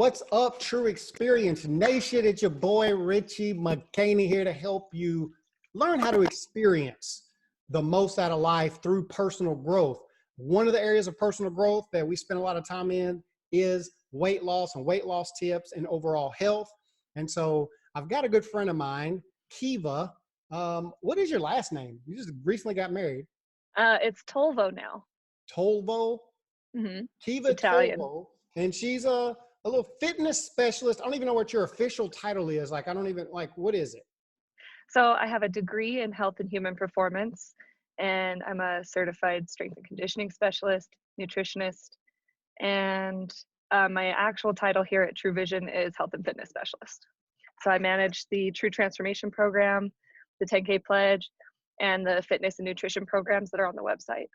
what's up, True Experience Nation? It's your boy, Richie McCaney, here to help you learn how to experience the most out of life through personal growth. One of the areas of personal growth that we spend a lot of time in is weight loss and weight loss tips and overall health. And so I've got a good friend of mine, Keva. What is your last name? You just recently got married. It's Tolvo now. Tolvo? Mm-hmm. Keva Italian. Tolvo. And she's a little fitness specialist. I don't even know what your official title is. Like, I don't even, like, what is it? So I have a degree in health and human performance, and I'm a certified strength and conditioning specialist, nutritionist, and my actual title here at True Vision is health and fitness specialist. So I manage the True Transformation program, the 10K pledge, and the fitness and nutrition programs that are on the website.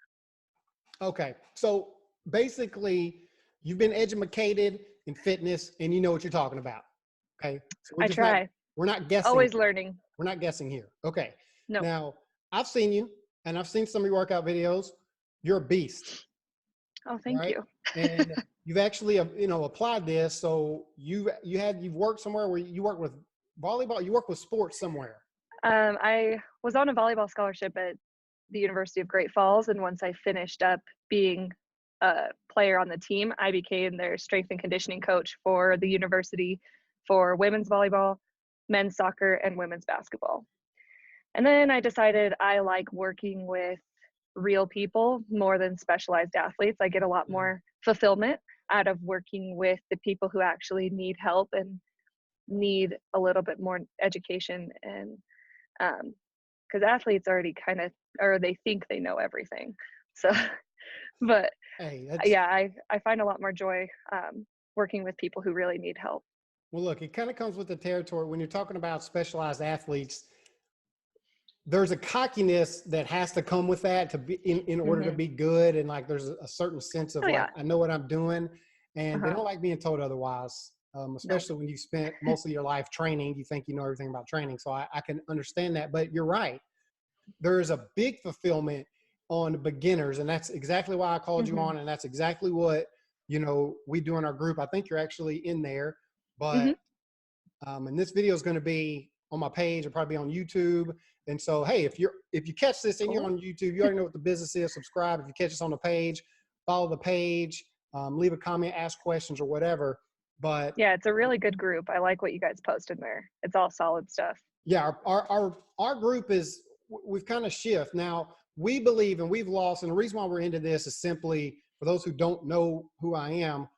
Okay. So basically, you've been educated in fitness and you know what you're talking about. Okay. So I try. We're not guessing. Always learning. We're not guessing here. Okay. No. Now, I've seen you and I've seen some of your workout videos. You're a beast. Oh, thank you. And you've actually, applied this. So you've worked somewhere where you work with volleyball. You work with sports somewhere. I was on a volleyball scholarship at the University of Great Falls, and once I finished up being a player on the team, I became their strength and conditioning coach for the university for women's volleyball, men's soccer, and women's basketball. And then I decided I like working with real people more than specialized athletes. I get a lot more fulfillment out of working with the people who actually need help and need a little bit more education, and because athletes already kind of, or they think they know everything. So, but yeah, I find a lot more joy working with people who really need help. Well, look, it kind of comes with the territory. When you're talking about specialized athletes, there's a cockiness that has to come with that to be in order to be good. And like, there's a certain sense of I know what I'm doing, and they don't like being told otherwise. Especially when you spent most of your life training, you think you know everything about training. So I can understand that, but you're right. There is a big fulfillment on the beginners, and that's exactly why I called you on. And that's exactly what, we do in our group. I think you're actually in there, but, and this video is going to be on my page. It'll probably be on YouTube. And so, hey, if you catch this and you're on YouTube, you already know what the business is. Subscribe. If you catch us on the page, follow the page, leave a comment, ask questions or whatever. But yeah, it's a really good group. I like what you guys post in there. It's all solid stuff. Yeah, our group is, we've kind of shift. Now, we believe, and we've lost, and the reason why we're into this is simply for those who don't know who I am.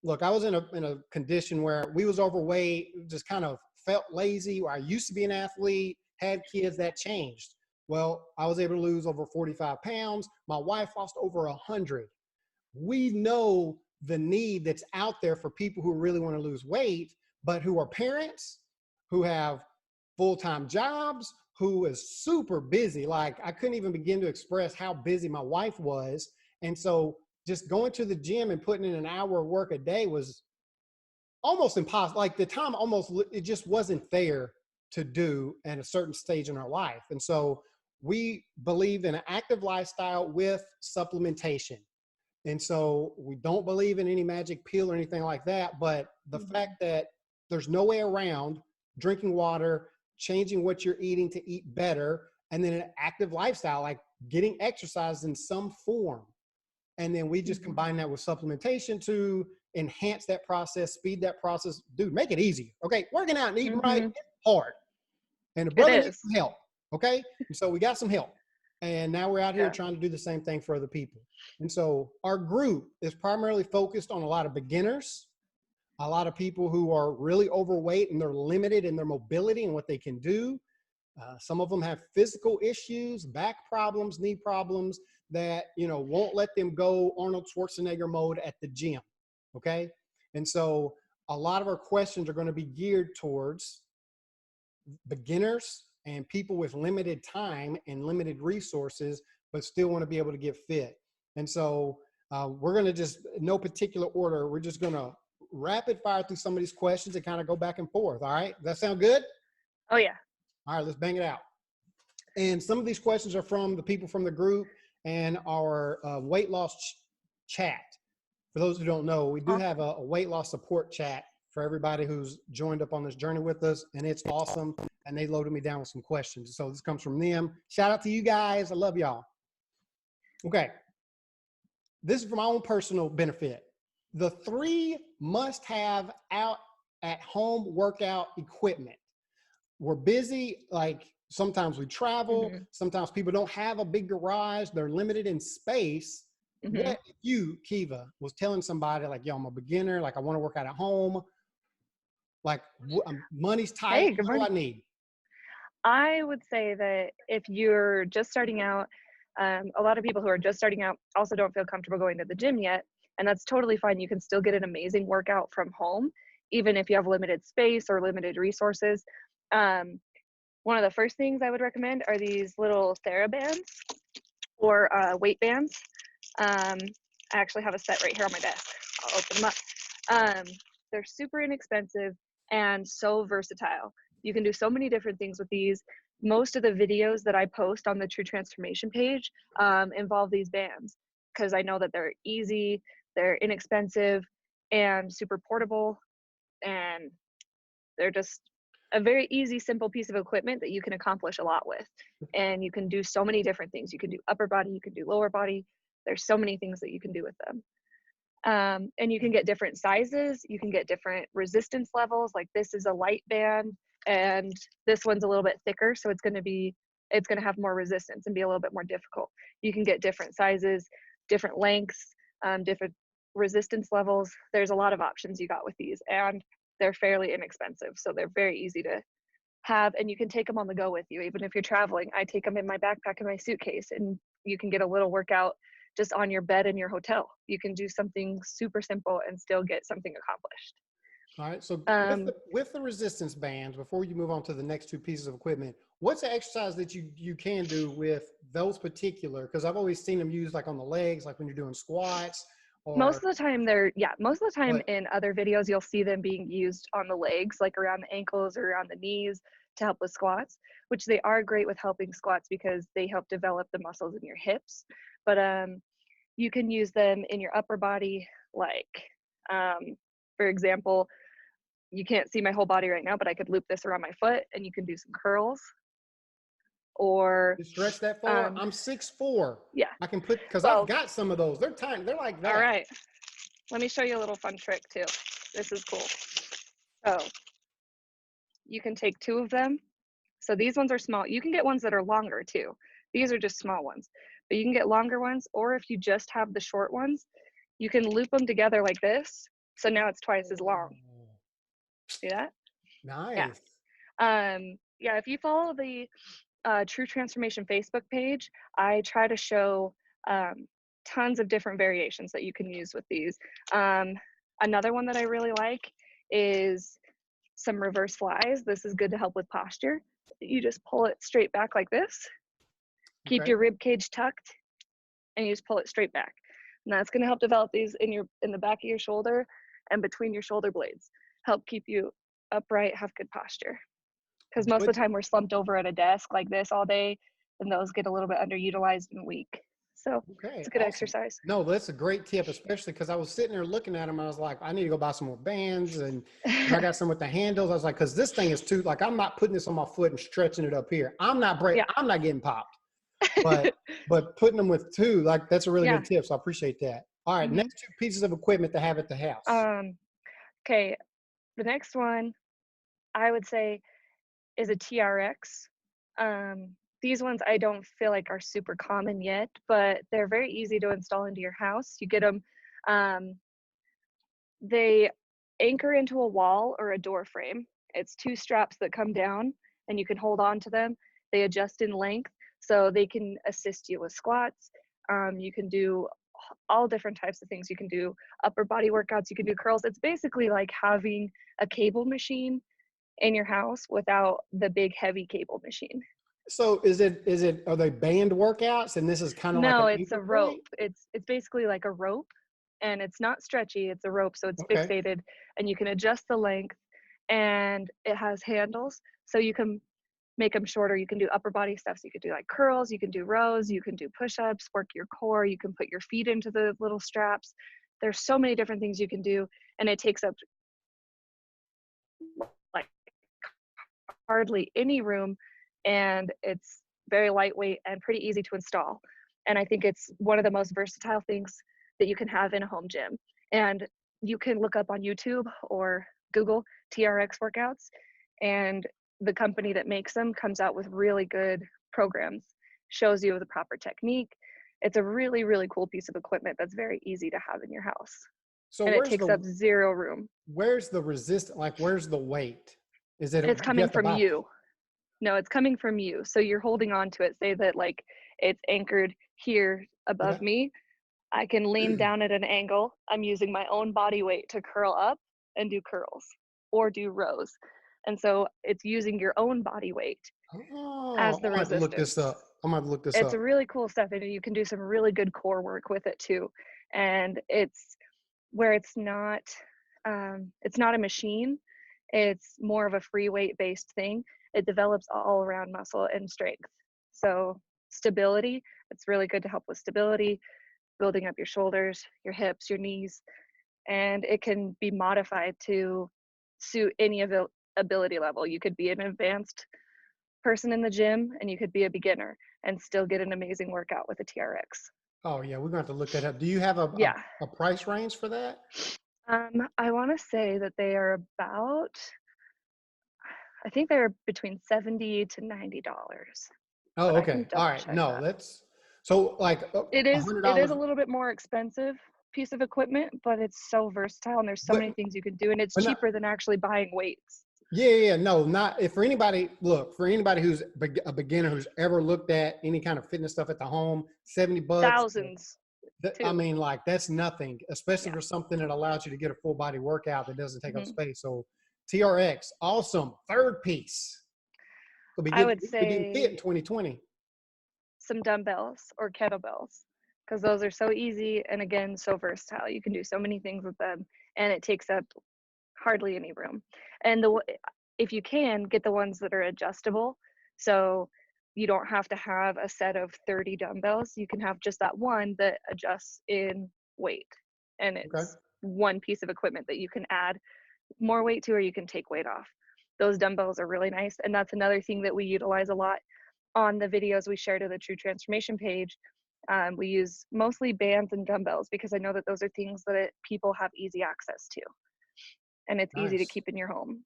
Look, I was in a condition where we was overweight, just kind of felt lazy. Where I used to be an athlete, had kids, that changed. Well, I was able to lose over 45 pounds. My wife lost over 100. We know the need that's out there for people who really want to lose weight, but who are parents, who have full-time jobs, who is super busy. Like, I couldn't even begin to express how busy my wife was. And so just going to the gym and putting in an hour of work a day was almost impossible. Like, the time it just wasn't there to do at a certain stage in our life. And so we believe in an active lifestyle with supplementation. And so we don't believe in any magic pill or anything like that. But the fact that there's no way around drinking water, changing what you're eating to eat better, and then an active lifestyle, like getting exercise in some form. And then we just combine that with supplementation to enhance that process, speed that process. Dude, make it easier. Okay. Working out and eating right is hard. And the brother needs some help. Okay. And so we got some help. And now we're out here trying to do the same thing for other people. And so our group is primarily focused on a lot of beginners, a lot of people who are really overweight and they're limited in their mobility and what they can do. Some of them have physical issues, back problems, knee problems that, won't let them go Arnold Schwarzenegger mode at the gym. Okay. And so a lot of our questions are going to be geared towards beginners and people with limited time and limited resources, but still want to be able to get fit. And so we're going to just, in no particular order, we're just going to rapid fire through some of these questions and kind of go back and forth. All right. Does that sound good? Oh, yeah. All right, let's bang it out. And some of these questions are from the people from the group and our weight loss chat. for those who don't know, we do Awesome. have a weight loss support chat for everybody who's joined up on this journey with us, and it's awesome. And they loaded me down with some questions. So this comes from them. Shout out to you guys. I love y'all. Okay. This is for my own personal benefit. The 3 must-have out at home workout equipment. We're busy. Like sometimes we travel. Mm-hmm. Sometimes people don't have a big garage. They're limited in space. Mm-hmm. What if you, Keva, was telling somebody like, yo, I'm a beginner. Like I want to work out at home. Like money's tight. Hey, good What do morning. I need? I would say that if you're just starting out, a lot of people who are just starting out also don't feel comfortable going to the gym yet, and that's totally fine. You can still get an amazing workout from home, even if you have limited space or limited resources. One of the first things I would recommend are these little TheraBands or weight bands. I actually have a set right here on my desk. I'll open them up. They're super inexpensive and so versatile. You can do so many different things with these. Most of the videos that I post on the True Transformation page involve these bands because I know that they're easy, they're inexpensive, and super portable, and they're just a very easy, simple piece of equipment that you can accomplish a lot with. And you can do so many different things. You can do upper body, you can do lower body. There's so many things that you can do with them. And you can get different sizes. You can get different resistance levels. Like this is a light band and this one's a little bit thicker. So it's going to have more resistance and be a little bit more difficult. You can get different sizes, different lengths, different resistance levels. There's a lot of options you got with these, and they're fairly inexpensive. So they're very easy to have, and you can take them on the go with you. Even if you're traveling, I take them in my backpack and my suitcase, and you can get a little workout just on your bed in your hotel. You can do something super simple and still get something accomplished. All right. So with the resistance bands, before you move on to the next 2 pieces of equipment, what's the exercise that you can do with those particular? Because I've always seen them used like on the legs, like when you're doing squats. Most of the time But in other videos, you'll see them being used on the legs, like around the ankles or around the knees to help with squats, which they are great with helping squats because they help develop the muscles in your hips. But you can use them in your upper body, like, for example, you can't see my whole body right now, but I could loop this around my foot and you can do some curls. Or you stretch that far. I'm 6'4". yeah. I can put, because Well, I've got some of those. They're tiny. They're like that. all right. Let me show you a little fun trick too. This is cool. So you can take 2 of them. So these ones are small. You can get ones that are longer too. These are just small ones, but you can get longer ones, or if you just have the short ones, you can loop them together like this. So now it's twice as long. See that? Nice. Yeah, if you follow the True Transformation Facebook page, I try to show tons of different variations that you can use with these. Another one that I really like is some reverse flies. This is good to help with posture. You just pull it straight back like this. Keep your rib cage tucked, and you just pull it straight back. And that's going to help develop these in the back of your shoulder and between your shoulder blades. Help keep you upright, have good posture. Because most of the time we're slumped over at a desk like this all day, and those get a little bit underutilized and weak. So it's a good exercise. No, that's a great tip, especially because I was sitting there looking at them. And I was like, I need to go buy some more bands, and I got some with the handles. I was like, because this thing is too, like, I'm not putting this on my foot and stretching it up here. I'm not getting popped. But putting them with 2, like, that's a really good tip. So I appreciate that. All right, next 2 pieces of equipment to have at the house. Okay, the next one I would say is a TRX. These ones I don't feel like are super common yet, but they're very easy to install into your house. You get them, they anchor into a wall or a door frame. It's 2 straps that come down and you can hold on to them. They adjust in length so they can assist you with squats. You can do all different types of things. You can do upper body workouts, you can do curls. It's basically like having a cable machine in your house without the big heavy cable machine. So are they band workouts, and this is kind of like No, an it's a anchor rope. point? It's basically like a rope, and it's not stretchy. It's a rope, so it's fixated, and you can adjust the length, and it has handles, so you can make them shorter. You can do upper body stuff. So you could do like curls, you can do rows, you can do push-ups, work your core. You can put your feet into the little straps. there's so many different things you can do, and it takes up like hardly any room, and it's very lightweight and pretty easy to install. And I think it's one of the most versatile things that you can have in a home gym. And you can look up on YouTube or Google TRX workouts, and the company that makes them comes out with really good programs, shows you the proper technique. It's a really, really cool piece of equipment that's very easy to have in your house. So And it takes up zero room. where's the resistance? Like, where's the weight? Is it, It's you coming have to from buy? you. No, it's coming from you. So you're holding on to it. Say that like it's anchored here above Okay. me. I can lean down at an angle. I'm using my own body weight to curl up and do curls or do rows. And so it's using your own body weight Oh, as I'm the gonna have to look this resistance. up. I'm gonna have to look this It's up. a really cool stuff, and you can do some really good core work with it too. And it's where it's not a machine. It's more of a free weight based thing. It develops all around muscle and strength. So stability, it's really good to help with stability, building up your shoulders, your hips, your knees, and it can be modified to suit any ability level. You could be an advanced person in the gym, and you could be a beginner and still get an amazing workout with a TRX. Oh yeah, we're gonna have to look that up. Do you have Yeah. a price range for that? I want to say that they are about, I think they're between $70 to $90, Oh, but I can okay. All double right. check No, that. that's so like It a is hundred it is dollars. a little bit more expensive piece of equipment, but it's so versatile and there's so But many things you can do, and it's but not. cheaper than actually buying weights. Yeah, yeah, yeah. No, not if for anybody. Look, for anybody who's a beginner who's ever looked at any kind of fitness stuff at the home, $70. Thousands I too. mean, like that's nothing, especially Yeah. for something that allows you to get a full body workout that doesn't take up Hmm. space. So TRX, awesome. Third piece. I would We'll be getting fit in say 2020. some dumbbells or kettlebells, because those are so easy and again so versatile. You can do so many things with them, and it takes up hardly any room. And if you can get the ones that are adjustable, so you don't have to have a set of 30 dumbbells. You can have just that one that adjusts in weight, and Okay. it's one piece of equipment that you can add more weight to, or you can take weight off. Those dumbbells are really nice, and that's another thing that we utilize a lot on the videos we share to the True Transformation page. We use mostly bands and dumbbells because I know that those are things that people have easy access to, and it's easy to Nice. keep in your home.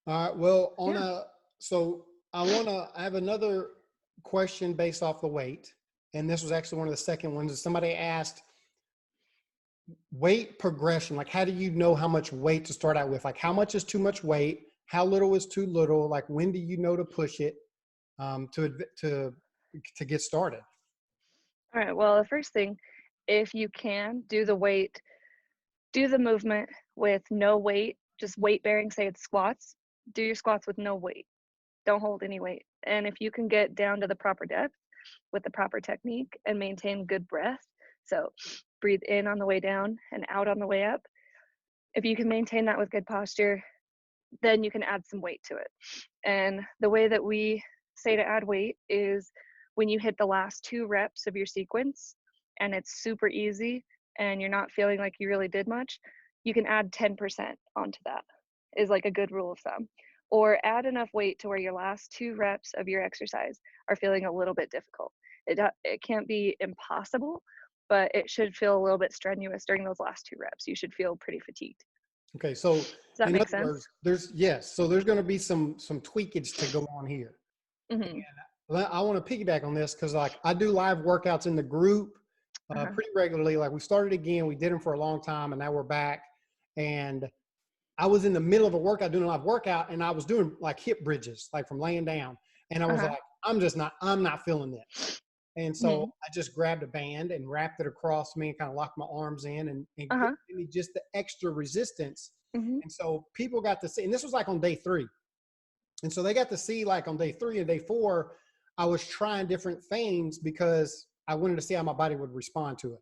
All right. Well, Yeah. so I have another question based off the weight. And this was actually one of the second ones. Somebody asked weight progression. Like, how do you know how much weight to start out with? Like, how much is too much weight? How little is too little? Like, when do you know to push it to get started? All right. Well, the first thing, if you can do do the movement with no weight, just weight bearing, say it's squats, do your squats with no weight. Don't hold any weight. And if you can get down to the proper depth with the proper technique and maintain good breath, so breathe in on the way down and out on the way up. If you can maintain that with good posture, then you can add some weight to it. And the way that we say to add weight is when you hit the last 2 reps of your sequence and it's super easy and you're not feeling like you really did much, you can add 10% onto that, is like a good rule of thumb. Or add enough weight to where your last 2 reps of your exercise are feeling a little bit difficult. It can't be impossible, but it should feel a little bit strenuous during those last 2 reps. You should feel pretty fatigued. Okay. So Does that in make other sense? words, so there's going to be some tweakage to go on here. Hmm. I want to piggyback on this because like I do live workouts in the group Uh-huh. pretty regularly. Like we started again, we did them for a long time, and now we're back. And I was in the middle of a workout doing a live workout, and I was doing like hip bridges, like from laying down. And I was Uh-huh. like, I'm not feeling this. And so Hmm. I just grabbed a band and wrapped it across me and kind of locked my arms in and give Uh-huh. me just the extra resistance. Hmm. And so people got to see, and this was like on day 3. And so they got to see like on day 3 and day 4, I was trying different things because I wanted to see how my body would respond to it.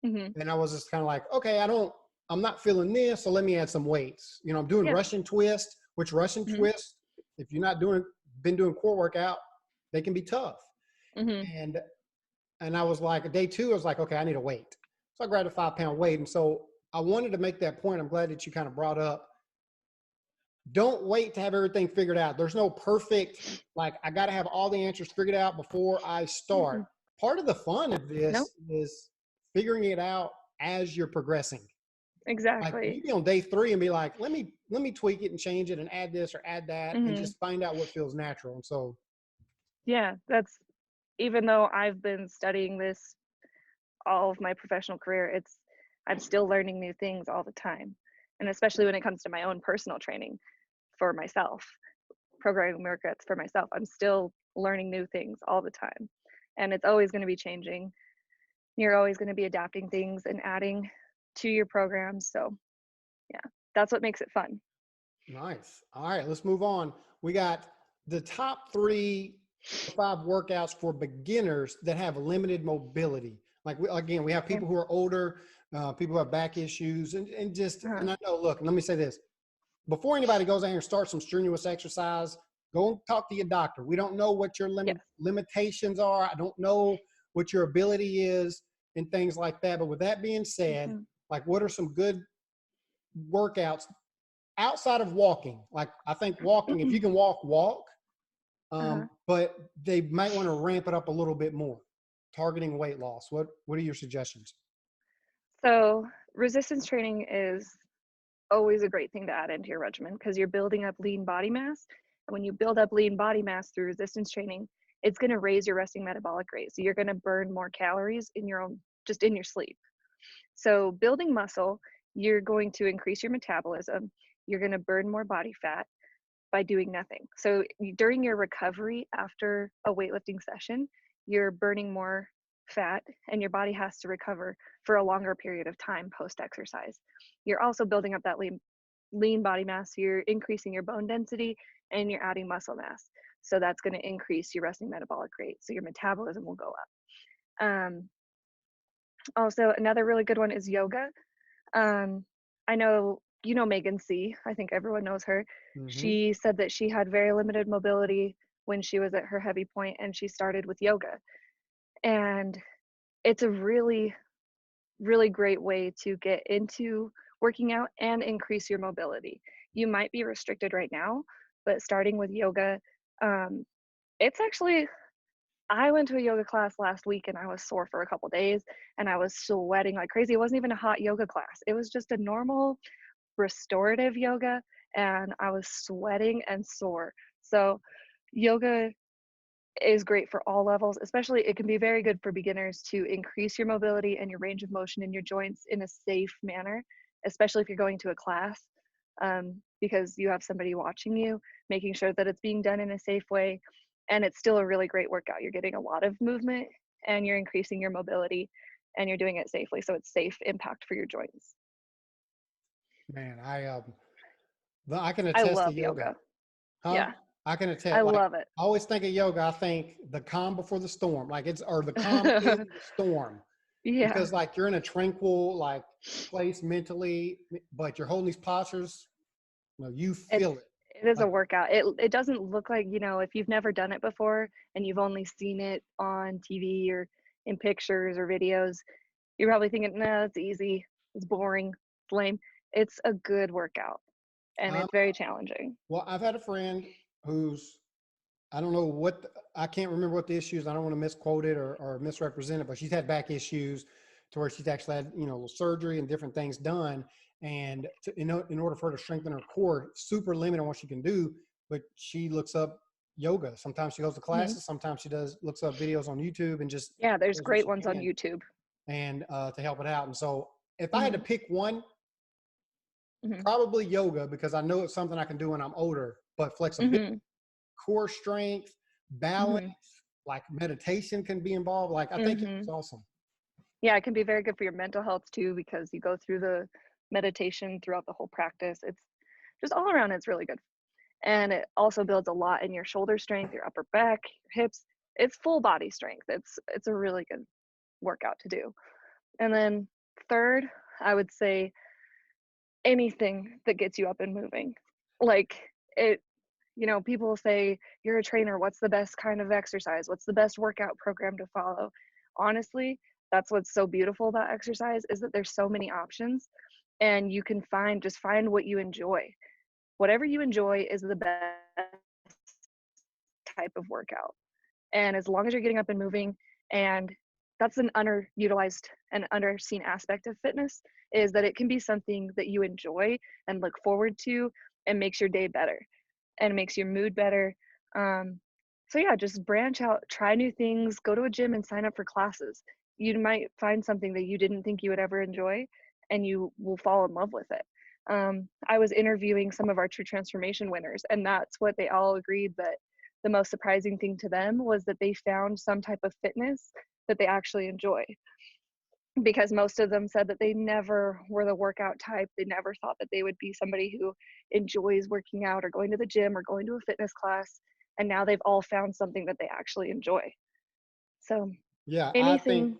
Hmm. And I was just kind of like, okay, I'm not feeling this. So let me add some weights. You know, I'm doing Yeah. Russian twist, which Russian Hmm. twist, if you're not been doing core workout, they can be tough. Hmm. And I was like, day 2, I was like, okay, I need a weight. So I grabbed a 5 pound weight. And so I wanted to make that point. I'm glad that you kind of brought up, don't wait to have everything figured out. There's no perfect, like, I got to have all the answers figured out before I start. Mm-mm. Part of the fun of Nope. this is figuring it out as you're progressing. Like Exactly. you be on day 3 and be like, let me tweak it and change it and add this or add that and Hmm. just find out what feels natural. And so, Yeah, that's even though I've been studying this all of my professional career, I'm still learning new things all the time. And especially when it comes to my own personal training for myself, programming workouts for myself, I'm still learning new things all the time. And it's always going to be changing. You're always going to be adapting things and adding to your programs. So, yeah, that's what makes it fun. nice. All right, let's move on. We got the top 3 or 5 workouts for beginners that have limited mobility. Like again, we have Okay. people who are older, people who have back issues, Uh-huh. and I know. Look, let me say this: before anybody goes out here and starts some strenuous exercise, go and talk to your doctor. We don't know what your Yes. limitations are. I don't know what your ability is and things like that. But with that being said, Hmm. like, what are some good workouts outside of walking? Like, I think walking, if you can walk, walk. Uh-huh. But they might want to ramp it up a little bit more, targeting weight loss. What are your suggestions? So, resistance training is always a great thing to add into your regimen because you're building up lean body mass. And when you build up lean body mass through resistance training, it's going to raise your resting metabolic rate. So you're going to burn more calories in your own, just in your sleep. So building muscle, you're going to increase your metabolism. You're going to burn more body fat by doing nothing. So during your recovery after a weightlifting session, you're burning more fat and your body has to recover for a longer period of time post exercise. You're also building up that lean body mass, you're increasing your bone density and you're adding muscle mass. So that's going to increase your resting metabolic rate. So your metabolism will go up. Also, another really good one is yoga. Um, I know you know Megan C. I think everyone knows her. Mm-hmm. She said that she had very limited mobility when she was at her heavy point and she started with yoga. And it's a really, really great way to get into working out and increase your mobility. You might be restricted right now, but starting with yoga, um, it's actually, I went to a yoga class last week and I was sore for a couple days and I was sweating like crazy. It wasn't even a hot yoga class. It was just a normal restorative yoga and I was sweating and sore. So yoga is great for all levels, especially it can be very good for beginners to increase your mobility and your range of motion in your joints in a safe manner, especially if you're going to a class, because you have somebody watching you, making sure that it's being done in a safe way. And it's still a really great workout. You're getting a lot of movement and you're increasing your mobility and you're doing it safely. So it's safe impact for your joints. Man, I can I attest to love yoga. yoga. Huh? Yeah, I can I attest. Like, love it. I always think of yoga. I think the calm before the storm, like or the calm in the storm, Yeah, because like you're in a tranquil like place mentally, but you're holding these postures. You it's feel it. it is a Like, workout. It doesn't look like, if you've never done it before and you've only seen it on TV or in pictures or videos, you're probably thinking, no, it's easy, it's boring, it's lame. It's a good workout and um, it's very challenging. well, I've had a friend who's I don't know I can't remember what the issue is. I don't want to misquote it or misrepresent it, but she's had back issues to where she's actually had, surgery and different things done. And in order for her to strengthen her core, super limited on what she can do, but she looks up yoga. Sometimes she goes to Hmm. classes. Sometimes she looks up videos on YouTube and just Yeah, there's does what great she ones on can YouTube. and to help it out. And so if I had to Hmm. pick one, Hmm. probably yoga, because I know it's something I can do when I'm older, but flexibility, Hmm. core strength, balance, Hmm. like meditation can be involved. Like, I think it's Hmm. awesome. Yeah, it can be very good for your mental health too because you go through the meditation throughout the whole practice. It's just all around, it's really good. And it also builds a lot in your shoulder strength, your upper back, your hips. It's full body strength. It's a really good workout to do. And then third, I would say anything that gets you up and moving. Like it, people say you're a trainer, what's the best kind of exercise? What's the best workout program to follow? Honestly, That's what's so beautiful about exercise, is that there's so many options, and you can find what you enjoy. Whatever you enjoy is the best type of workout. And as long as you're getting up and moving, and that's an underutilized and underseen aspect of fitness, is that it can be something that you enjoy and look forward to and makes your day better and makes your mood better. Um, so yeah, just branch out, try new things, go to a gym and sign up for classes. You might find something that you didn't think you would ever enjoy, and you will fall in love with it. I was interviewing some of our True Transformation winners, and that's what they all agreed, that the most surprising thing to them was that they found some type of fitness that they actually enjoy. Because most of them said that they never were the workout type. They never thought that they would be somebody who enjoys working out or going to the gym or going to a fitness class. And now they've all found something that they actually enjoy. So Yeah, I think anything,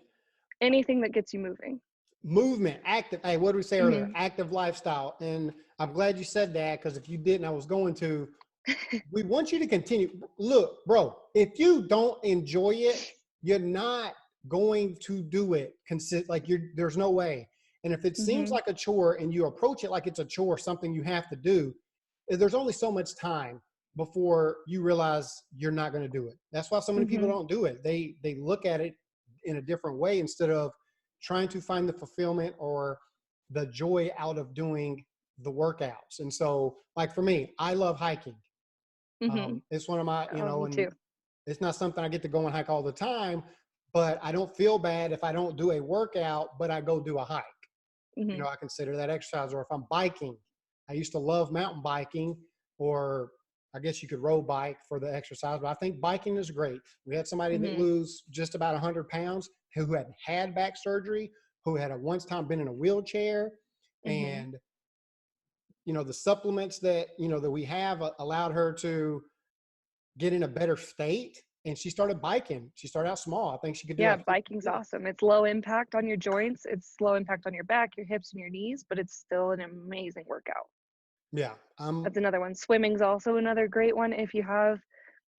anything that gets you moving. movement, active. Hey, what did we say earlier? Mm-hmm. Active lifestyle. And I'm glad you said that, because if you didn't, I was going to. We want you to continue. Look, bro, if you don't enjoy it, you're not going to do it. There's no way. And if it seems Mm-hmm. like a chore and you approach it like it's a chore, something you have to do, there's only so much time before you realize you're not going to do it. That's why so many people Mm-hmm. don't do it. They look at it in a different way instead of trying to find the fulfillment or the joy out of doing the workouts. And so, like for me, I love hiking. Mm-hmm. It's one of my, Oh, me and too. it's not something I get to go and hike all the time, but I don't feel bad if I don't do a workout, but I go do a hike. Mm-hmm. I consider that exercise. Or if I'm biking, I used to love mountain biking, or I guess you could road bike for the exercise, but I think biking is great. We had somebody that Mm-hmm. lose just about 100 pounds who had back surgery, who had at once time been in a wheelchair, Mm-hmm. and the supplements that we have allowed her to get in a better state. And she started biking. She started out small. I think she could do Yeah, like 50 biking's minutes. awesome. It's low impact on your joints. It's low impact on your back, your hips, and your knees, but it's still an amazing workout. Yeah. That's another one. Swimming's also another great one. If you have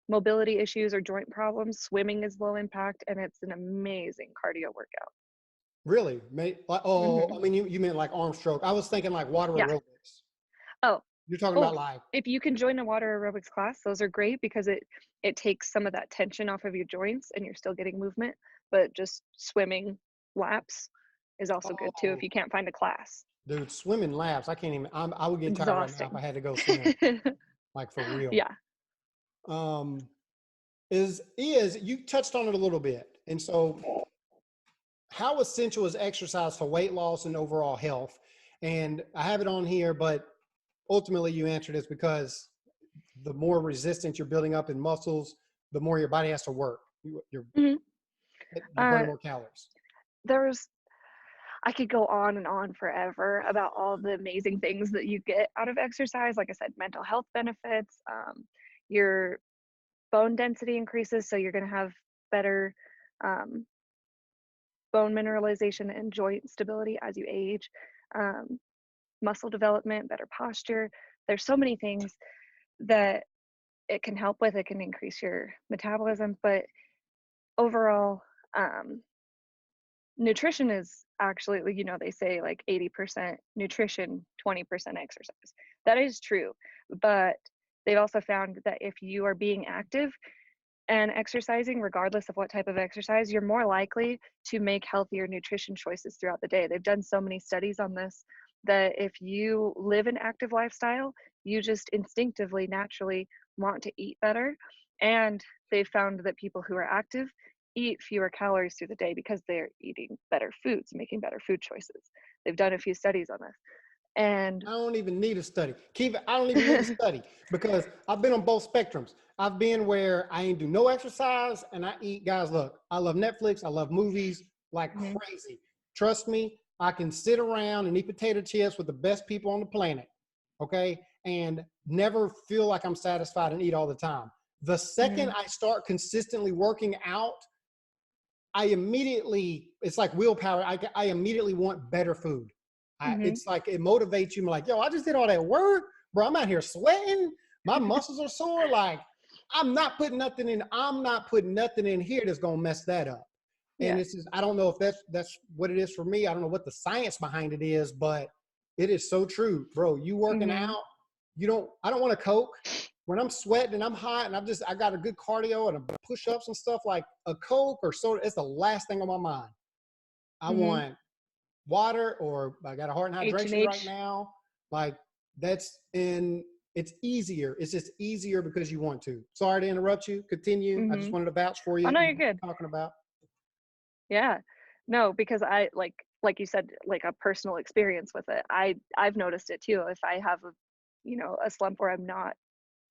mobility issues or joint problems, swimming is low impact, and it's an amazing cardio workout. Really? Oh, Hmm. I mean, you meant like arm stroke. I was thinking like water Yeah. aerobics. Oh, You're talking oh, about like, if you can join a water aerobics class, those are great because it takes some of that tension off of your joints and you're still getting movement. But just swimming laps is also good too if oh, you can't find a class. dude, swimming laps. I can't even, I would get tired right now if Exhausting. I had to go swim, like for real. Yeah. Um, is you touched on it a little bit. And so how essential is exercise for weight loss and overall health? And I have it on here, but ultimately you answered this because the more resistance you're building up in muscles, the more your body has to work. Hmm. You're Uh, burning more calories. there's I could go on and on forever about all the amazing things that you get out of exercise. Like I said, mental health benefits, your bone density increases, so you're going to have better um, bone mineralization and joint stability as you age, um, muscle development, better posture. There's so many things that it can help with. It can increase your metabolism, but overall, um, nutrition is actually, they say like 80% nutrition, 20% exercise. That is true, but they've also found that if you are being active and exercising, regardless of what type of exercise, you're more likely to make healthier nutrition choices throughout the day. They've done so many studies on this that if you live an active lifestyle, you just instinctively, naturally want to eat better. And they found that people who are active eat fewer calories through the day because they're eating better foods, making better food choices. They've done a few studies on this. And I don't even need a study. Keva, I don't even need a study because I've been on both spectrums. I've been where I ain't do no exercise and I eat. Guys, look, I love Netflix. I love movies like Mhm. crazy. Trust me, I can sit around and eat potato chips with the best people on the planet, okay, and never feel like I'm satisfied and eat all the time. The second Mhm. I start consistently working out, it's like willpower. I immediately want better food. Mhm. It's like it motivates you. I'm like, yo, I just did all that work, bro. I'm out here sweating. My muscles are sore. Like, I'm not putting nothing in here that's gonna mess that up. And Yeah. it's just, I don't know if that's what it is for me. I don't know what the science behind it is, but it is so true, bro. You working Mhm. out, I don't want a Coke. When I'm sweating and I'm hot and I got a good cardio and push-ups and stuff, like a Coke or soda, it's the last thing on my mind. I Mhm. want water, or I got a heart and H and hydration right H. now. Like that's in it's easier. It's just easier because you want to. Sorry to interrupt you. Continue. I just Mhm. wanted to vouch for you. Oh no, You you're good. talking about. Yeah. No, because I like you said, like a personal experience with it. I've noticed it too. If I have a a slump where I'm not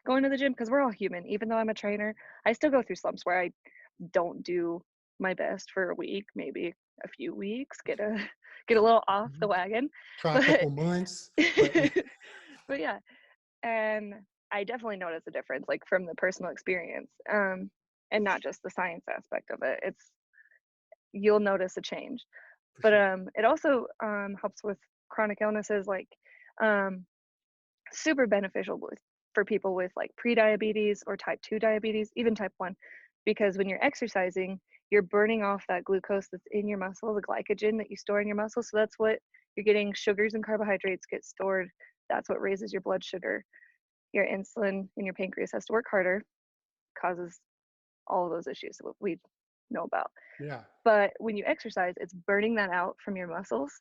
going to the gym, because we're all human. Even though I'm a trainer, I still go through slumps where I don't do my best for a week, maybe a few weeks, get a little off the wagon. Try a But couple months, but but yeah, and I definitely notice a difference, like from the personal experience, and not just the science aspect of it. It's you'll notice a change. for But sure. it also helps with chronic illnesses, like um, super beneficial for people with like prediabetes or type 2 diabetes, even type 1, because when you're exercising, you're burning off that glucose that's in your muscle, the glycogen that you store in your muscle. So that's what you're getting. Sugars and carbohydrates get stored. That's what raises your blood sugar. Your insulin in your pancreas has to work harder, causes all of those issues that we know about. Yeah. But when you exercise, it's burning that out from your muscles.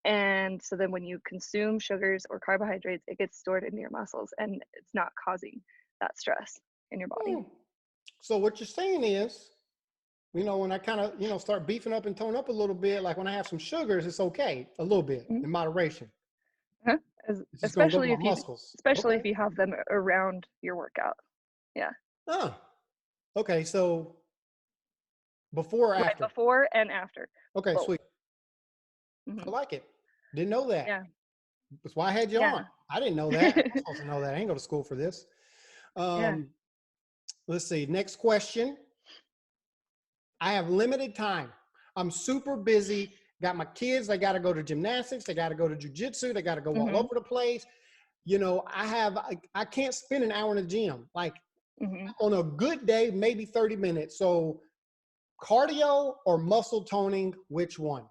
And so then when you consume sugars or carbohydrates, it gets stored in your muscles and it's not causing that stress in your body. Hmm. So what you're saying is, when I kind of, start beefing up and tone up a little bit, like when I have some sugars, it's okay, a little bit Mhm. in moderation. Uh-huh. It's just gonna go to Especially my if you muscles. especially Okay. if you have them around your workout. Yeah. Oh, okay. So before or Right after? before and after. Okay, Both. sweet. I Hmm. like it. Didn't know that. Yeah. That's why I had you on. Yeah. I didn't know that. I'm supposed to know that. I ain't go to school for this. Yeah. Um, let's see. Next question. I have limited time. I'm super busy. Got my kids. They got to go to gymnastics. They got to go to jujitsu. They got to go all Hmm. over the place. I can't spend an hour in the gym. Like Hmm. on a good day, maybe 30 minutes. So cardio or muscle toning, which one?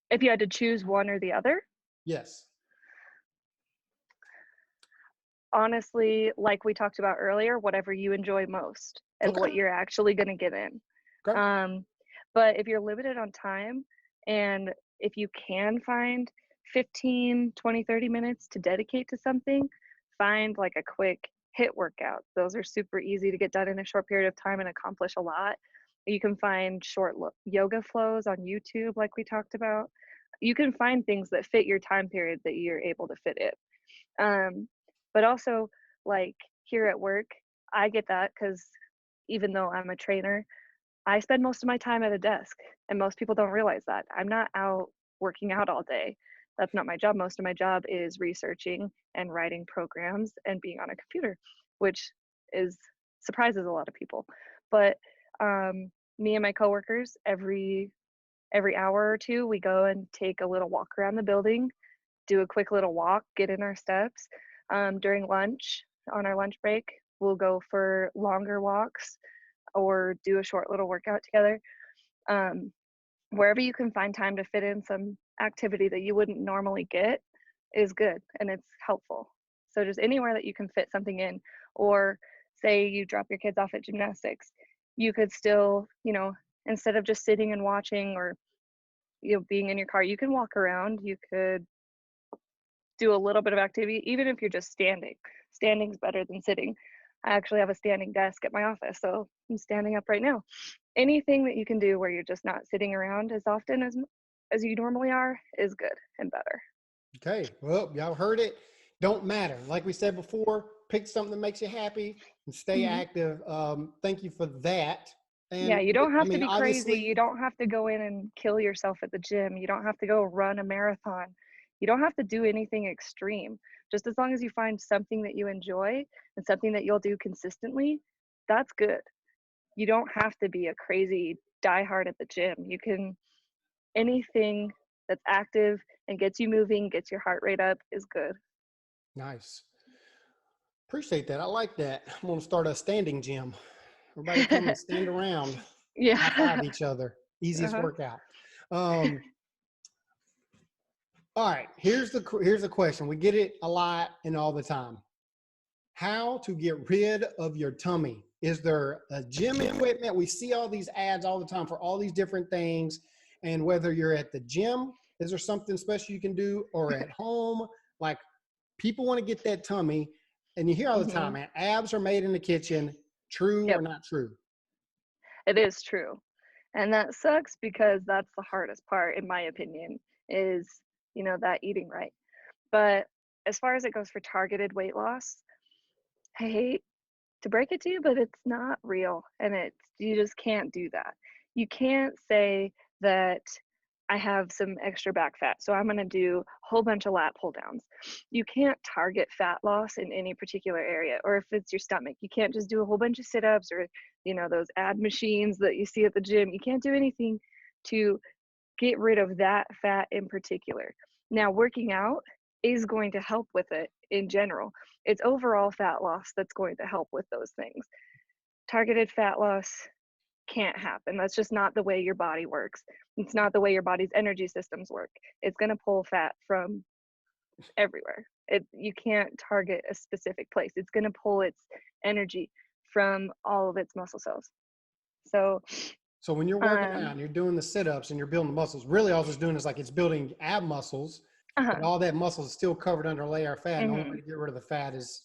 If you had to choose one or the other, Yes. honestly, like we talked about earlier, whatever you enjoy most and Okay. what you're actually going to get in. Okay. Um, but if you're limited on time and if you can find 15, 20, 30 minutes to dedicate to something, find like a quick hit workout. Those are super easy to get done in a short period of time and accomplish a lot. You can find short yoga flows on YouTube, like we talked about. You can find things that fit your time period that you're able to fit it. Um, but also, like here at work, I get that because even though I'm a trainer, I spend most of my time at a desk, and most people don't realize that. I'm not out working out all day. That's not my job. Most of my job is researching and writing programs and being on a computer, which is surprises a lot of people. But me and my coworkers, every hour or two, we go and take a little walk around the building, do a quick little walk, get in our steps. During lunch, on our lunch break, we'll go for longer walks or do a short little workout together. Um, Wherever you can find time to fit in some activity that you wouldn't normally get is good and it's helpful. So just anywhere that you can fit something in, or say you drop your kids off at gymnastics, you could still, instead of just sitting and watching or being in your car, you can walk around. You could do a little bit of activity, even if you're just standing. Standing's better than sitting. I actually have a standing desk at my office, so I'm standing up right now. Anything that you can do where you're just not sitting around as often as you normally are is good and better. Okay. Well, y'all heard it. Don't matter. Like we said before, pick something that makes you happy and stay Hmm. active. Thank you for that. Yeah, And you don't I have to mean, be crazy. You obviously, don't have to go in and kill yourself at the gym. You don't have to go run a marathon. You don't have to do anything extreme. Just as long as you find something that you enjoy and something that you'll do consistently, that's good. You don't have to be a crazy diehard at the gym. You can anything that's active and gets you moving, gets your heart rate up is good. nice. Appreciate that. I like that. I'm going to start a standing gym. Everybody come and stand around. High Yeah. five each other. Easiest Uh-huh. workout. Um, all right. Here's the question. We get it a lot and all the time. How to get rid of your tummy? Is there a gym equipment? We see all these ads all the time for all these different things. And whether you're at the gym, is there something special you can do, or at home? Like, people want to get that tummy, and you hear all the time, Mhm. man, abs are made in the kitchen. True or Yep, not true? it is true. And that sucks because that's the hardest part, in my opinion, is, that eating right. But as far as it goes for targeted weight loss, I hate to break it to you, but it's not real. And you just can't do that. You can't say that I have some extra back fat, so I'm going to do a whole bunch of lat pull downs. You can't target fat loss in any particular area. Or if it's your stomach, you can't just do a whole bunch of sit ups or, those ad machines that you see at the gym. You can't do anything to get rid of that fat in particular. Now, working out is going to help with it in general. It's overall fat loss that's going to help with those things. Targeted fat loss can't happen. That's just not the way your body works. It's not the way your body's energy systems work. It's going to pull fat from everywhere. You can't target a specific place. It's going to pull its energy from all of its muscle cells. So, So when you're working out um, and you're doing the sit-ups and you're building muscles, really all it's doing is like it's building ab muscles, but uh-huh, all that muscle is still covered under a layer of fat. And the only way hmm to get rid of the fat is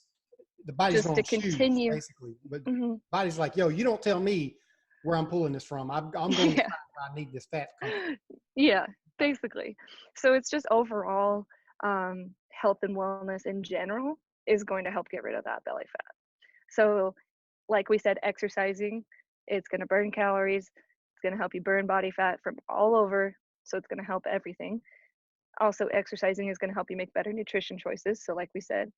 the body's just going to to choose, continue. basically. But Hmm. body's like, yo, you don't tell me where I'm pulling this from. I'm going to Yeah. find where I need this fat to come Yeah, basically. So it's just overall health and wellness in general is going to help get rid of that belly fat. So, like we said, exercising, it's going to burn calories. It's going to help you burn body fat from all over. So, it's going to help everything. Also, exercising is going to help you make better nutrition choices. So, like we said,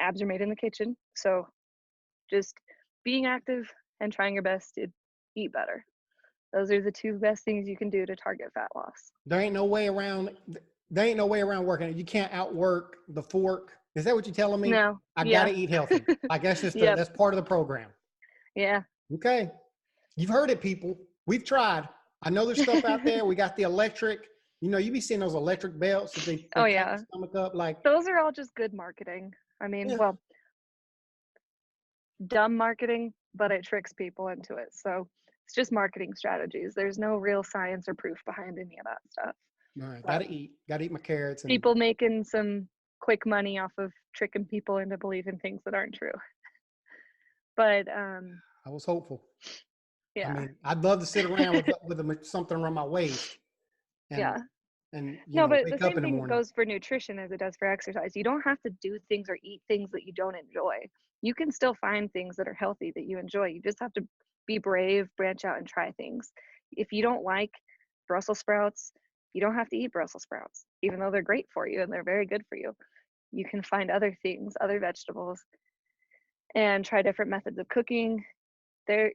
abs are made in the kitchen. So, just being active and trying your best to eat better. Those are the two best things you can do to target fat loss. There ain't no way around. There ain't no way around working it. You can't outwork the fork. Is that what you're telling me? No, I got to yeah. eat healthy. Like that's just Yep, that's part of the program. yeah. Okay. You've heard it, people. We've tried. I know there's stuff out there. We got the electric, you be seeing those electric belts that they Oh, tighten yeah. the stomach up. Like, Those are all just good marketing. I mean, yeah, well, dumb marketing, but it tricks people into it. So it's just marketing strategies. There's no real science or proof behind any of that stuff. all right, But got to eat my carrots. And people making some quick money off of tricking people into believing things that aren't true. But I was hopeful. I yeah, mean, I'd love to sit around with something around my waist and, yeah. and, No, but the wake up same in the thing morning. goes for nutrition as it does for exercise. You don't have to do things or eat things that you don't enjoy. You can still find things that are healthy that you enjoy. You just have to be brave, branch out, and try things. If you don't like Brussels sprouts, you don't have to eat Brussels sprouts, even though they're great for you and they're very good for you. You can find other things, other vegetables, and try different methods of cooking. There,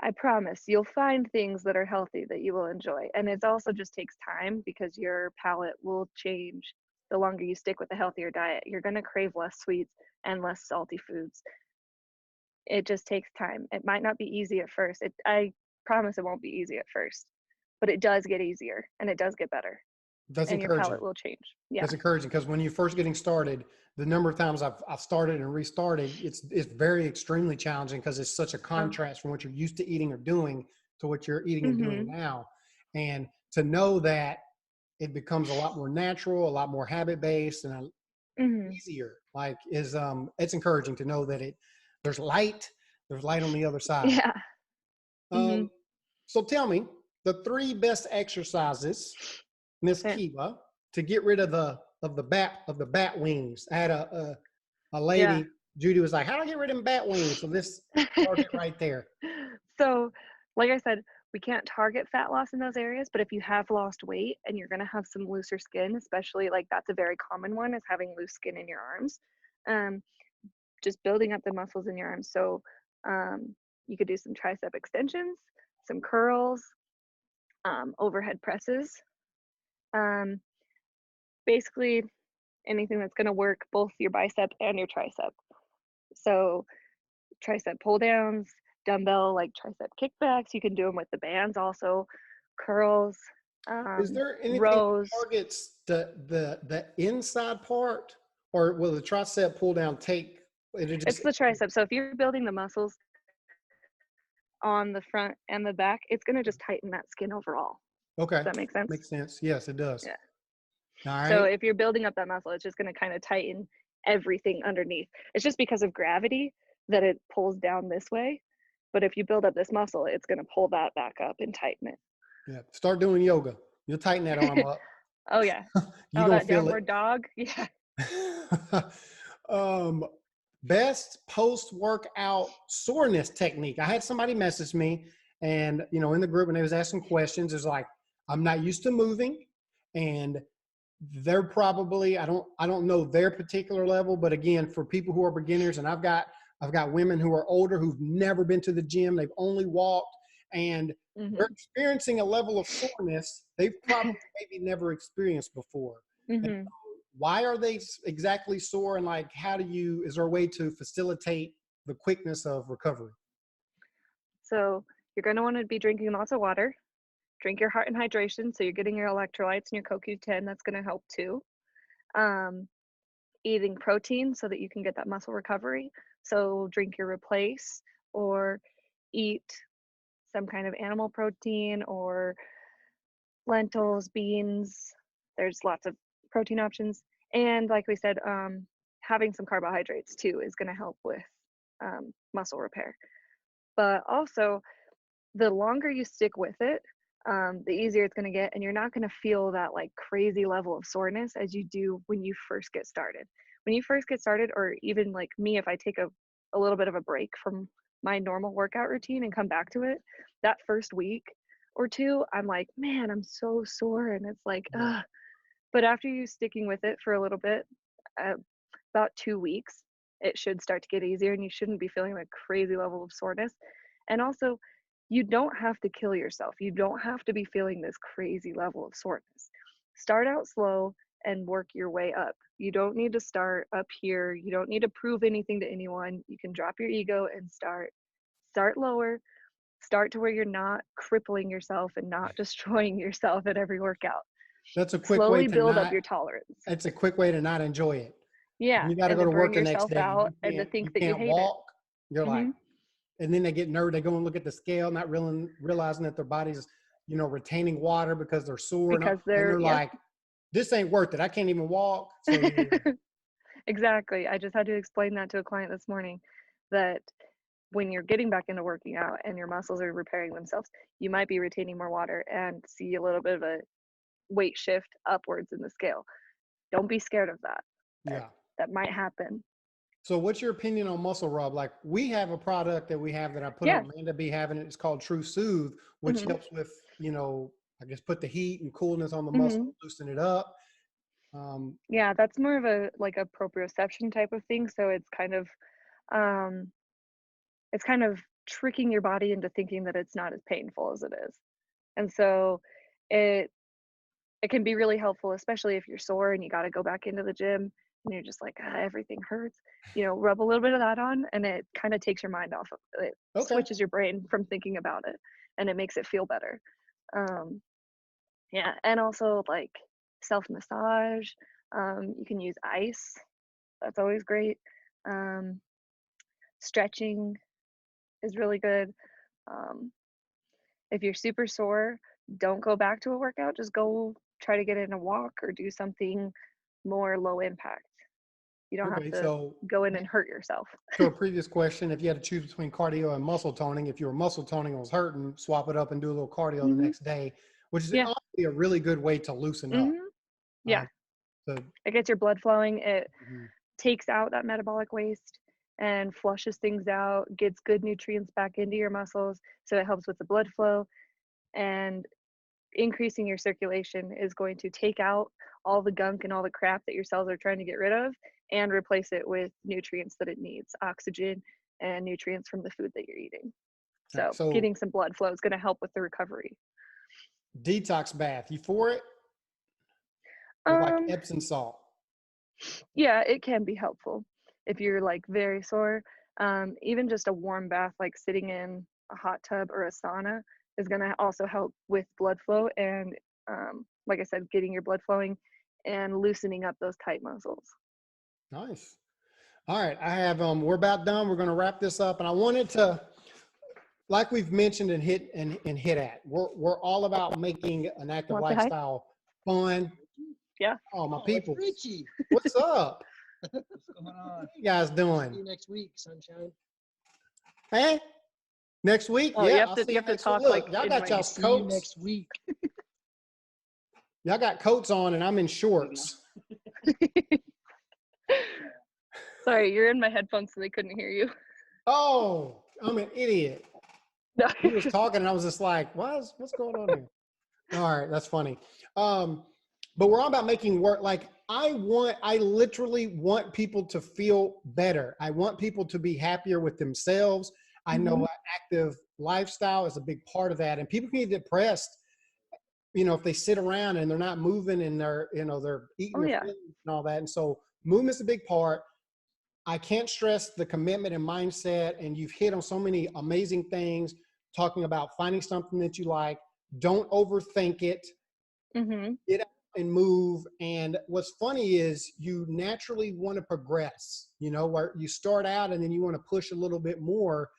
I promise you'll find things that are healthy that you will enjoy. And it also just takes time because your palate will change the longer you stick with a healthier diet. You're going to crave less sweets and less salty foods. It just takes time. It might not be easy at first. I promise it won't be easy at first, but it does get easier and it does get better That's and your encouraging. palate will change. Yeah. That's encouraging because when you're first getting started, the number of times I've started and restarted, it's very extremely challenging because it's such a Oh. contrast from what you're used to eating or doing to what you're eating and doing Mhm. now. And to know that it becomes a lot more natural, a lot more habit based, and Mhm. easier. Like is it's encouraging to know that there's light, there's light on the other side. Yeah. Mhm. Um, so tell me the three best exercises, Miss Yeah. Keva, to get rid of the bat wings. I had a Yeah. lady, Judy was like, "How do I get rid of bat wings?" So this target right there. So, like I said, we can't target fat loss in those areas, but if you have lost weight and you're going to have some looser skin, especially like that's a very common one is having loose skin in your arms, um, just building up the muscles in your arms. So, you could do some tricep extensions, some curls, overhead presses, um, basically anything that's going to work both your bicep and your tricep. So, tricep pull downs, dumbbell, like tricep kickbacks. You can do them with the bands also, curls, Is there anything that rows. targets the inside part, or will the tricep pull down take? It'll It's just the tricep. So if you're building the muscles on the front and the back, it's going to just tighten that skin overall. okay. Does that make sense? Makes sense. Yes, it does. Yeah. All So right. if you're building up that muscle, it's just going to kind of tighten everything underneath. It's just because of gravity that it pulls down this way. But if you build up this muscle, it's going to pull that back up and tighten Yeah. Start doing yoga. You'll tighten that arm it. up. Oh, yeah. You're Oh, gonna that feel it. downward dog. Yeah. um, best post-workout soreness technique. I had somebody message me, and in the group, and they was asking questions. It's like, I'm not used to moving, and they're probably, I don't know their particular level, but again, for people who are beginners, and I've got women who are older who've never been to the gym, they've only walked, and they're Hmm. experiencing a level of soreness they've probably maybe never experienced before. And Hmm. why are they exactly sore, and like, is there a way to facilitate the quickness of recovery? So you're going to want to be drinking lots of water. Drink your heart and hydration. So you're getting your electrolytes and your CoQ10. That's going to help too. Um, Eating protein so that you can get that muscle recovery. So drink your replace or eat some kind of animal protein or lentils, beans. There's lots of protein options. And like we said, having some carbohydrates too is going to help with muscle repair. But also, the longer you stick with it, the easier it's going to get. And you're not going to feel that like crazy level of soreness as you do when you first get started. When you first get started, or even like me, if I take a little bit of a break from my normal workout routine and come back to it, that first week or two, I'm like, man, I'm so sore. And it's like, Yeah. ugh. But after you sticking with it for a little bit, uh, about 2 weeks, it should start to get easier and you shouldn't be feeling like crazy level of soreness. And also, you don't have to kill yourself. You don't have to be feeling this crazy level of soreness. Start out slow and work your way up. You don't need to start up here. You don't need to prove anything to anyone. You can drop your ego and start lower. Start to where you're not crippling yourself and not destroying yourself at every workout. That's a quick way Slowly to build up not. your tolerance. It's a quick way to not enjoy it. When Yeah, you got to and go to to burn work the next yourself day, out you and to can't you think that you can't hate it. walk. You're like, Hmm. and then they get nervous. They go and look at the scale, not realizing that their body's, retaining water because they're sore, Because and they're, they're yep. like, this ain't worth it. I can't even walk. So yeah, Exactly. I just had to explain that to a client this morning that when you're getting back into working out and your muscles are repairing themselves, you might be retaining more water and see a little bit of a weight shift upwards in the scale. Don't be scared of that. That yeah. that might happen. So what's your opinion on muscle rub? Like, we have a product that we have that I put Yeah. on, Amanda be having it. It's called True Soothe, which Hmm. helps with, I guess, put the heat and coolness on the muscle, Hmm. loosen it up. Um, Yeah, that's more of a like a proprioception type of thing. So um it's kind of tricking your body into thinking that it's not as painful as it is. And so it it can be really helpful, especially if you're sore and you got to go back into the gym and you're just like, everything hurts. Rub a little bit of that on, and it kind of takes your mind off of it, okay. switches your brain from thinking about it, and it makes it feel better. Um, yeah, and also like self massage. You can use ice. That's always great. Um, Stretching is really good. Um, if you're super sore, don't go back to a workout. Just go try to get in a walk or do something more low impact. You don't have Okay. to So go in and hurt yourself. to a previous question, if you had to choose between cardio and muscle toning, if your muscle toning was hurting, swap it up and do a little cardio the Hmm. next day, which is Yeah. honestly a really good way to loosen up. Hmm. Yeah. Um, so, It gets your blood flowing. It mhm. takes out that metabolic waste and flushes things out, gets good nutrients back into your muscles. So it helps with the blood flow, and increasing your circulation is going to take out all the gunk and all the crap that your cells are trying to get rid of and replace it with nutrients that it needs, oxygen and nutrients from the food that you're eating. All right, So so getting some blood flow is going to help with the recovery. detox bath, you for it? With like Um, Epsom salt. yeah, it can be helpful if you're like very sore. Even just a warm bath, like sitting in a hot tub or a sauna, is going to also help with blood flow and, like I said, getting your blood flowing and loosening up those tight muscles. Nice. All right. I have, we're about done. We're going to wrap this up. And I wanted to, like we've mentioned and hit at, we're all about making an active Want to say hi? lifestyle fun. Yeah. Oh, my Oh, it's people. Richie. What's up? What's going on? What you guys See doing? you next week, sunshine. Hey, next week? Oh, Yeah, you have I'll to see you have to next week. talk Look, like y'all in got my y'all's See you coats. next week. Y'all got coats on and I'm in shorts. Sorry, you're in my headphones, so they couldn't hear you. Oh, I'm an idiot. No. He was talking and I was just like, what's going on here? All right, that's funny. But we're all about making work. Like I literally want people to feel better. I want people to be happier with themselves. I know an active lifestyle is a big part of that. And people can get depressed, if they sit around and they're not moving and they're eating their food and all that. And so movement's a big part. I can't stress the commitment and mindset. And you've hit on so many amazing things, talking about finding something that you like. Don't overthink it. Get out and move. And what's funny is you naturally want to progress, where you start out and then you want to push a little bit more.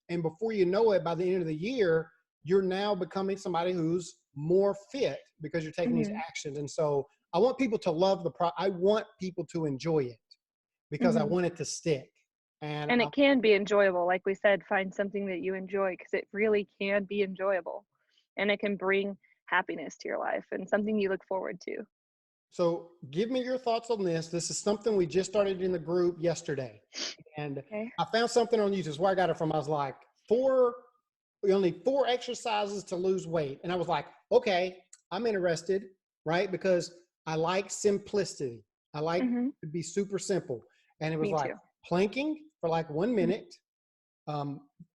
And before you know it, by the end of the year, you're now becoming somebody who's more fit because you're taking these actions. And so I want people to love I want people to enjoy it because I want it to stick. And it can be enjoyable. Like we said, find something that you enjoy because it really can be enjoyable and it can bring happiness to your life and something you look forward to. So give me your thoughts on this. This is something we just started in the group yesterday. And I found something on YouTube. Where I got it from. I was like, only 4 exercises to lose weight. And I was like, okay, I'm interested, right? Because I like simplicity. I like to be super simple. And it was like planking for like 1 minute,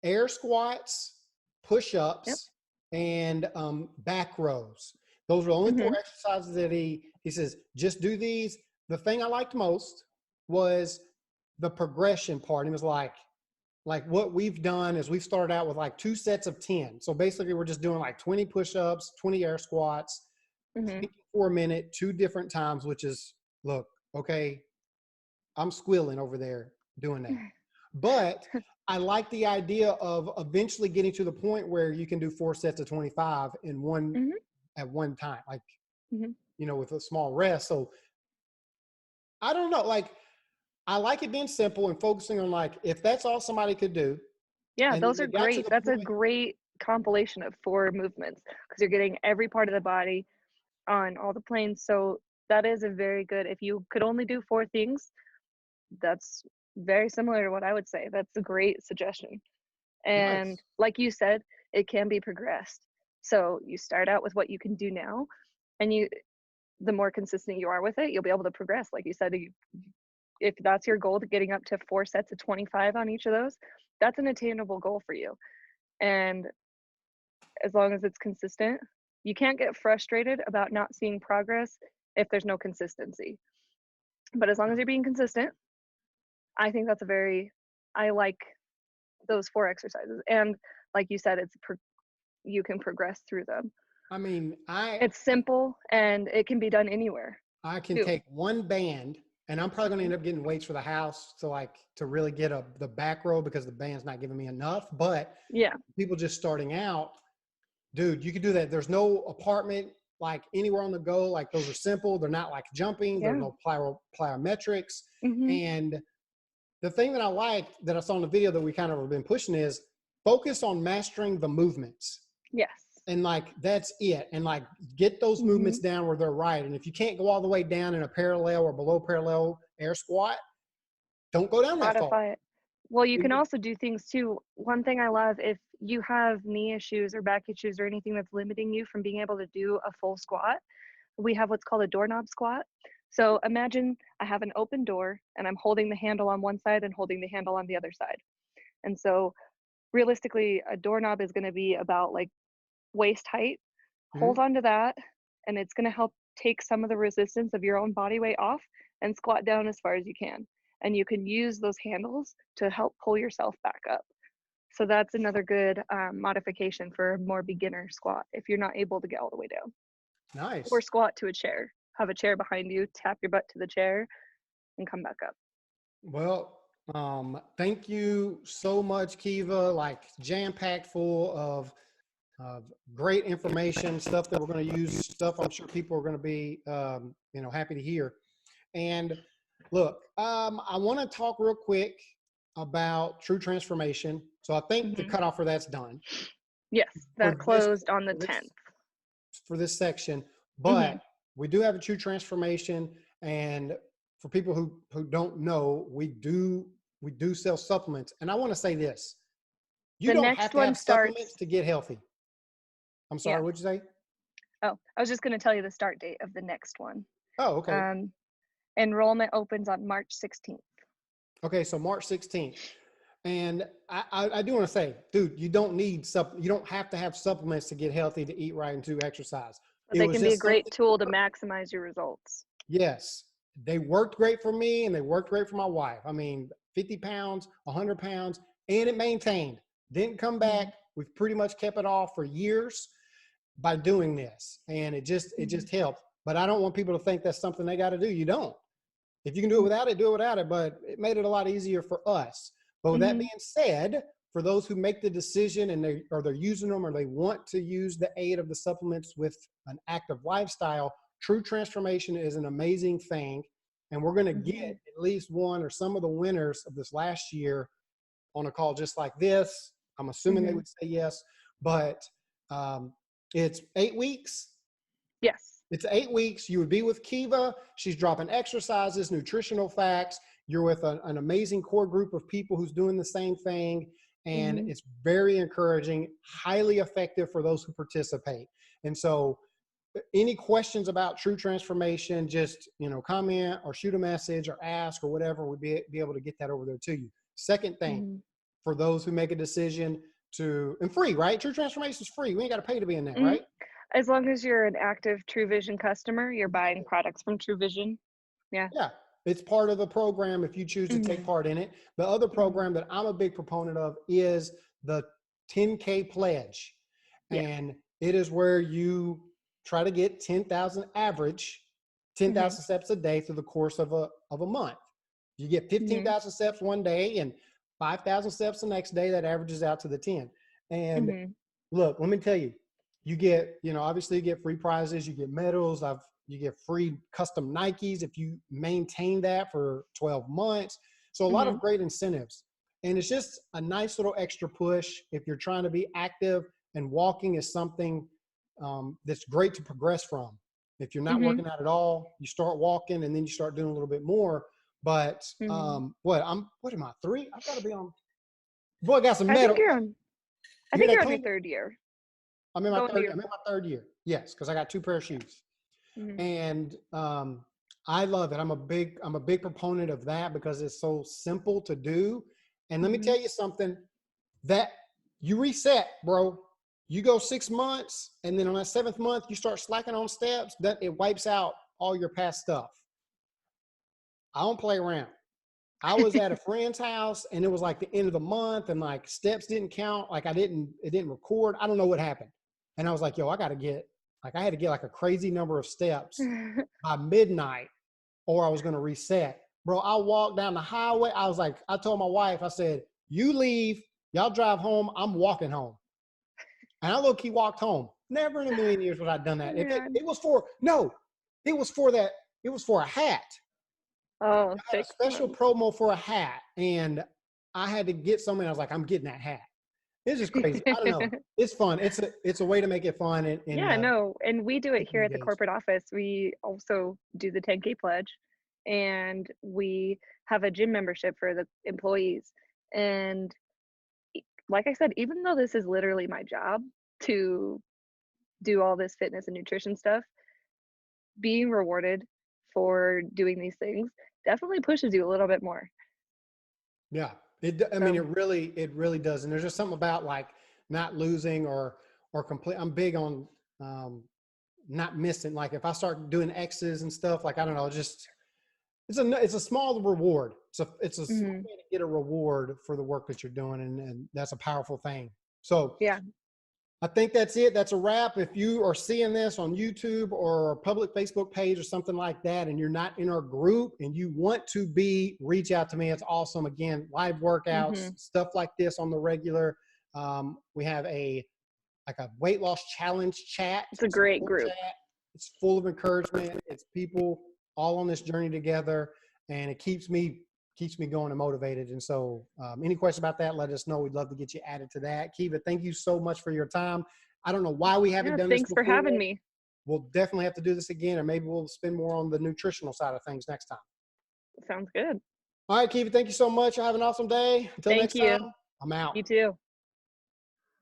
air squats, push-ups, and back rows. Those were the only 4 exercises that he says, just do these. The thing I liked most was the progression part. It was like what we've done is we've started out with like 2 sets of 10. So basically we're just doing like 20 push-ups, 20 air squats, for a minute, 2 different times, which is, look, okay, I'm squealing over there doing that. But I like the idea of eventually getting to the point where you can do 4 sets of 25 in at one time, like, with a small rest. So I don't know, like, I like it being simple and focusing on like, if that's all somebody could do. Yeah, those are great. That's a great compilation of 4 movements because you're getting every part of the body on all the planes. So that is a very good, if you could only do 4 things, that's very similar to what I would say. That's a great suggestion. And like you said, it can be progressed. So you start out with what you can do now, and the more consistent you are with it, you'll be able to progress. Like you said, if that's your goal, to getting up to 4 sets of 25 on each of those, that's an attainable goal for you. And as long as it's consistent, you can't get frustrated about not seeing progress if there's no consistency. But as long as you're being consistent, I think that's I like those 4 exercises. And like you said, you can progress through them. I mean, it's simple and it can be done anywhere. I can take 1 band, and I'm probably going to end up getting weights for the house to really get the back row because the band's not giving me enough. But people just starting out, dude, you can do that. There's no apartment like anywhere on the go. Like those are simple. They're not like jumping. There's no plyometrics. And the thing that I liked that I saw in the video that we kind of have been pushing is focus on mastering the movements. Yes. And like, that's it. And like, get those movements down where they're right. And if you can't go all the way down in a parallel or below parallel air squat, don't go down that far. Modify it. Well, you can also do things too. One thing I love, if you have knee issues or back issues or anything that's limiting you from being able to do a full squat, we have what's called a doorknob squat. So imagine I have an open door and I'm holding the handle on one side and holding the handle on the other side. And so realistically, a doorknob is going to be about like waist height. Hold on to that, and it's going to help take some of the resistance of your own body weight off and squat down as far as you can. and you can use those handles to help pull yourself back up. So that's another good modification for a more beginner squat if you're not able to get all the way down. Or Nice. squat to a chair. Have a chair behind you, tap your butt to the chair, and come back up. Well, thank you so much, Keva. Like jam-packed full of great information, stuff that we're going to use, stuff I'm sure people are going to be, happy to hear. And look, I want to talk real quick about true transformation. So I think the cutoff for that's done. Yes, that For this, closed on the for this, 10th. for this section, but we do have a true transformation. And for people who don't know, we do sell supplements. And I want to say this: you The don't next have to one have supplements starts. to get healthy. I'm sorry, Yeah. what'd you say? Oh, I was just going to tell you the start date of the next one. Oh, okay. Enrollment opens on March 16th. Okay, so March 16th. And I do want to say, dude, you don't have to have supplements to get healthy, to eat right, and to exercise. But they can be a great tool to maximize your results. Yes, they worked great for me and they worked great for my wife. I mean, 50 pounds, 100 pounds, and it maintained. Didn't come back. We've pretty much kept it off for years by doing this. And it just helped. But I don't want people to think that's something they got to do. You don't. If you can do it without it, do it without it. But it made it a lot easier for us. But with that being said, for those who make the decision and they're using them or they want to use the aid of the supplements with an active lifestyle, true transformation is an amazing thing. And we're going to get at least one or some of the winners of this last year on a call just like this. I'm assuming they would say yes, but it's 8 weeks. Yes. It's 8 weeks. You would be with Keva. She's dropping exercises, nutritional facts. You're with an amazing core group of people who's doing the same thing. And it's very encouraging, highly effective for those who participate. And so any questions about true transformation, just, comment or shoot a message or ask or whatever, we'd be able to get that over there to you. Second thing, for those who make a decision and free, right? True transformation is free. We ain't got to pay to be in that, right? As long as you're an active True Vision customer, you're buying products from True Vision. Yeah. Yeah. It's part of the program if you choose to take part in it. The other program that I'm a big proponent of is the 10K pledge. And it is where you try to get 10,000 average, 10,000 steps a day through the course of a month. You get 15,000 steps one day and 5,000 steps the next day. That averages out to the 10. And look, let me tell you, you get, obviously you get free prizes, you get medals, you get free custom Nikes if you maintain that for 12 months. So a lot of great incentives. And it's just a nice little extra push if you're trying to be active, and walking is something that's great to progress from. If you're not working out at all, you start walking and then you start doing a little bit more. But what am I, 3? I've got to be on. Boy, I got some medals. I think you're on your 3rd year. I'm in my third year. Yes, because I got 2 pair of shoes. And I love it. I'm a big proponent of that because it's so simple to do. And let me tell you something, that you reset, bro. You go 6 months, and then on that 7th month, you start slacking on steps, that it wipes out all your past stuff. I don't play around. I was at a friend's house and it was like the end of the month and like steps didn't count. Like it didn't record. I don't know what happened. And I was like, yo, I had to get like a crazy number of steps by midnight or I was going to reset. Bro, I walked down the highway. I told my wife, I said, you leave, y'all drive home. I'm walking home. And I low-key walked home. Never in a million years would I have done that. It was for a hat. Oh, I had a special promo for a hat, and I had to get something. I was like, I'm getting that hat. It's just crazy. I don't know. It's fun. It's a way to make it fun. And we do it here at the corporate office. We also do the 10K pledge, and we have a gym membership for the employees. And like I said, even though this is literally my job to do all this fitness and nutrition stuff, being rewarded for doing these things definitely pushes you a little bit more. Yeah. I mean, it really does. And there's just something about like not losing or complete. I'm big on not missing. Like if I start doing X's and stuff, like, I don't know, it's it's a small reward. It's a small Mhm. way to get a reward for the work that you're doing, and that's a powerful thing. So Yeah. I think that's it. That's a wrap. If you are seeing this on YouTube or a public Facebook page or something like that, and you're not in our group and you want to be, reach out to me. It's awesome. Again, live workouts, Mhm. stuff like this on the regular. We have a weight loss challenge chat. It's a great group. It's full of encouragement. It's people all on this journey together, and it keeps me going and motivated. And so any questions about that, let us know. We'd love to get you added to that. Keva, thank you so much for your time. I don't know why we haven't Yeah, done this thanks before. for having me. We'll definitely have to do this again, or maybe we'll spend more on the nutritional side of things next time. Sounds good. All right, Keva, thank you so much. Have an awesome day. Until Thank next you. time, I'm out. You too.